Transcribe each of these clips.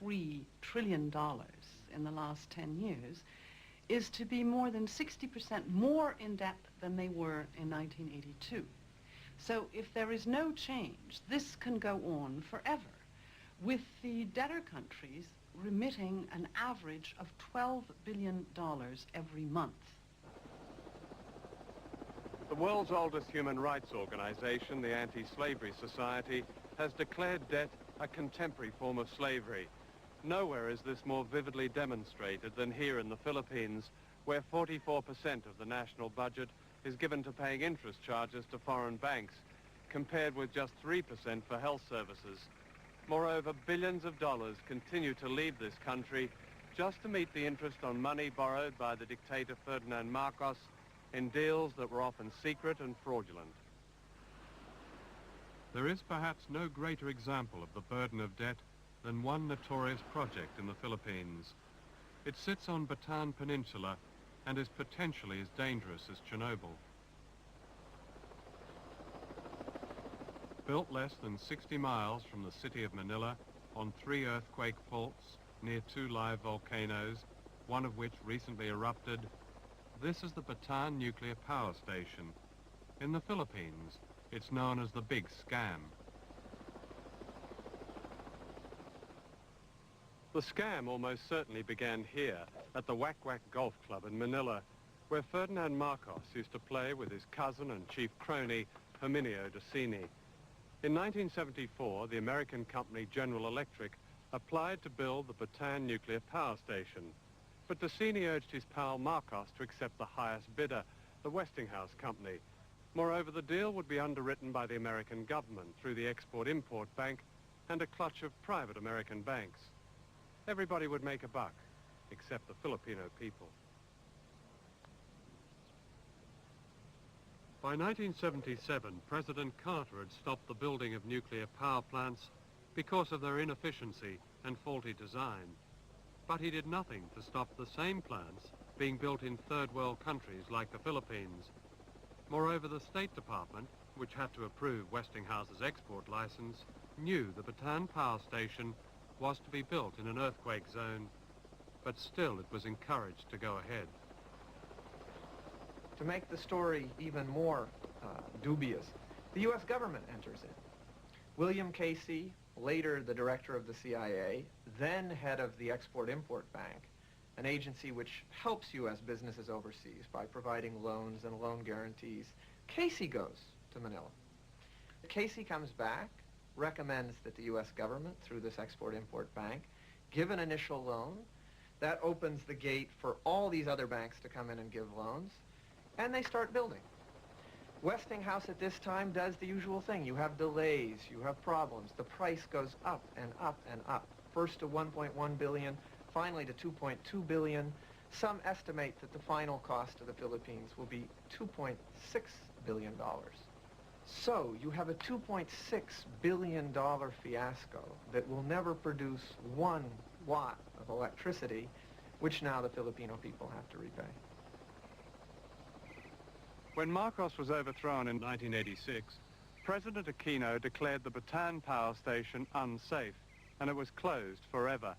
$3 trillion in the last 10 years, is to be more than 60% more in debt than they were in 1982. So if there is no change, this can go on forever, with the debtor countries remitting an average of $12 billion every month. The world's oldest human rights organization, the Anti-Slavery Society, has declared debt a contemporary form of slavery. Nowhere is this more vividly demonstrated than here in the Philippines, where 44% of the national budget is given to paying interest charges to foreign banks, compared with just 3% for health services. Moreover, billions of dollars continue to leave this country just to meet the interest on money borrowed by the dictator Ferdinand Marcos in deals that were often secret and fraudulent. There is perhaps no greater example of the burden of debt than one notorious project in the Philippines. It sits on Bataan Peninsula and is potentially as dangerous as Chernobyl. Built less than 60 miles from the city of Manila on 3 earthquake faults near 2 live volcanoes, one of which recently erupted, this is the Bataan Nuclear Power Station. In the Philippines, it's known as the Big Scam. The scam almost certainly began here at the Whack Whack Golf Club in Manila, where Ferdinand Marcos used to play with his cousin and chief crony, Herminio Dacini. In 1974, the American company General Electric applied to build the Bataan Nuclear Power Station, but Dacini urged his pal Marcos to accept the highest bidder, the Westinghouse Company. Moreover, the deal would be underwritten by the American government through the Export-Import Bank and a clutch of private American banks. Everybody would make a buck, except the Filipino people. By 1977, President Carter had stopped the building of nuclear power plants because of their inefficiency and faulty design. But he did nothing to stop the same plants being built in third world countries like the Philippines. Moreover, the State Department, which had to approve Westinghouse's export license, knew the Bataan Power Station was to be built in an earthquake zone, but still it was encouraged to go ahead. To make the story even more dubious, the U.S. government enters in. William Casey, later the director of the CIA, then head of the Export-Import Bank, an agency which helps U.S. businesses overseas by providing loans and loan guarantees. Casey goes to Manila. Casey comes back, recommends that the U.S. government, through this Export-Import Bank, give an initial loan. That opens the gate for all these other banks to come in and give loans, and they start building. Westinghouse at this time does the usual thing. You have delays, you have problems. The price goes up and up and up. First to 1.1 billion, finally to 2.2 billion. Some estimate that the final cost of the Philippines will be $2.6 billion. So you have a $2.6 billion fiasco that will never produce 1 watt of electricity, which now the Filipino people have to repay. When Marcos was overthrown in 1986, President Aquino declared the Bataan Power Station unsafe, and it was closed forever.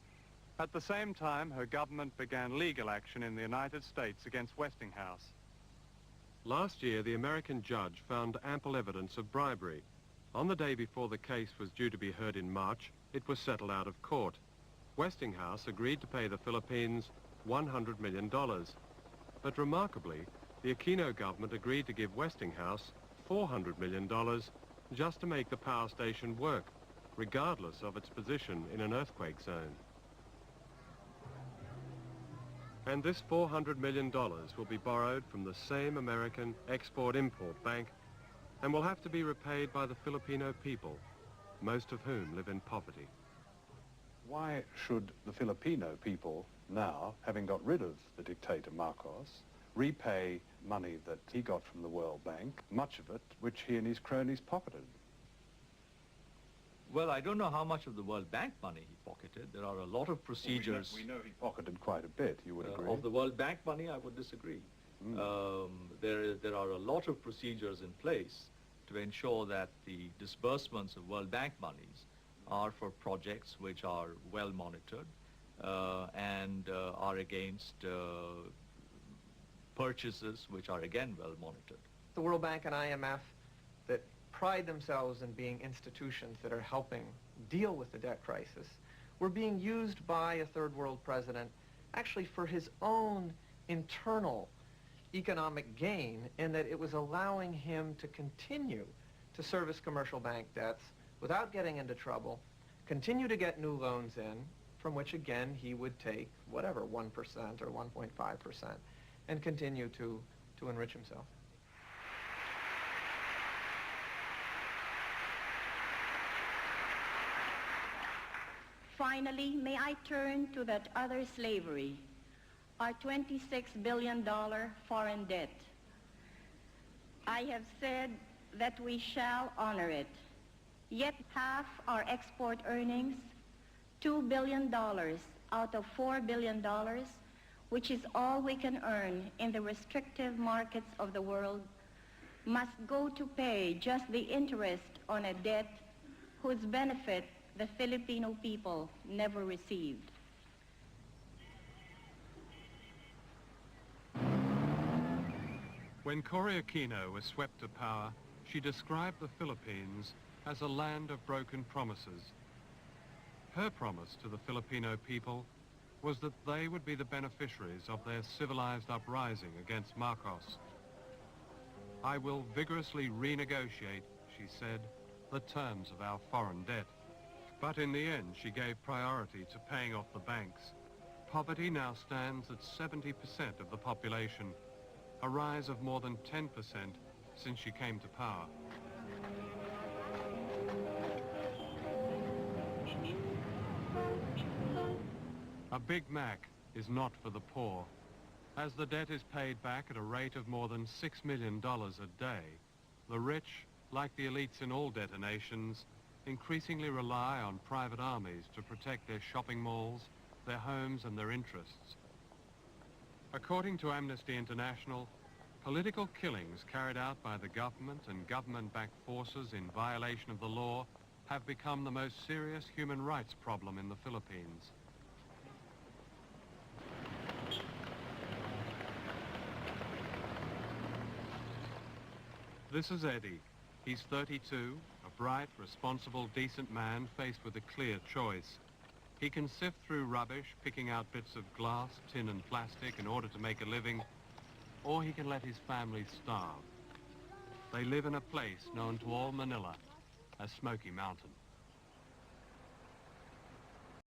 At the same time, her government began legal action in the United States against Westinghouse. Last year, the American judge found ample evidence of bribery. On the day before the case was due to be heard in March, it was settled out of court. Westinghouse agreed to pay the Philippines $100 million. But remarkably, the Aquino government agreed to give Westinghouse $400 million just to make the power station work, regardless of its position in an earthquake zone. And this $400 million will be borrowed from the same American Export-Import Bank and will have to be repaid by the Filipino people, most of whom live in poverty. Why should the Filipino people now, having got rid of the dictator Marcos, repay money that he got from the World Bank, much of it which he and his cronies pocketed? Well, I don't know how much of the World Bank money he pocketed. There are a lot of procedures. We know he pocketed quite a bit, you would agree? Of the World Bank money, I would disagree. There are a lot of procedures in place to ensure that the disbursements of World Bank monies are for projects which are well monitored and are against purchases which are again well monitored. The World Bank and IMF that pride themselves in being institutions that are helping deal with the debt crisis were being used by a third world president actually for his own internal economic gain, in that it was allowing him to continue to service commercial bank debts without getting into trouble, continue to get new loans in, from which again he would take whatever, 1% or 1.5%, and continue to enrich himself. Finally, may I turn to that other slavery, our $26 billion foreign debt. I have said that we shall honor it, yet half our export earnings, $2 billion out of $4 billion, which is all we can earn in the restrictive markets of the world, must go to pay just the interest on a debt whose benefit the Filipino people never received. When Cory Aquino was swept to power, she described the Philippines as a land of broken promises. Her promise to the Filipino people was that they would be the beneficiaries of their civilized uprising against Marcos. "I will vigorously renegotiate," she said, "the terms of our foreign debt." But in the end, she gave priority to paying off the banks. Poverty now stands at 70% of the population, a rise of more than 10% since she came to power. A Big Mac is not for the poor. As the debt is paid back at a rate of more than $6 million a day, the rich, like the elites in all debtor nations, increasingly rely on private armies to protect their shopping malls, their homes and their interests. According to Amnesty International, political killings carried out by the government and government-backed forces in violation of the law have become the most serious human rights problem in the Philippines. This is Eddie. He's 32, a bright, responsible, decent man faced with a clear choice. He can sift through rubbish, picking out bits of glass, tin and plastic in order to make a living, or he can let his family starve. They live in a place known to all Manila as Smoky Mountain.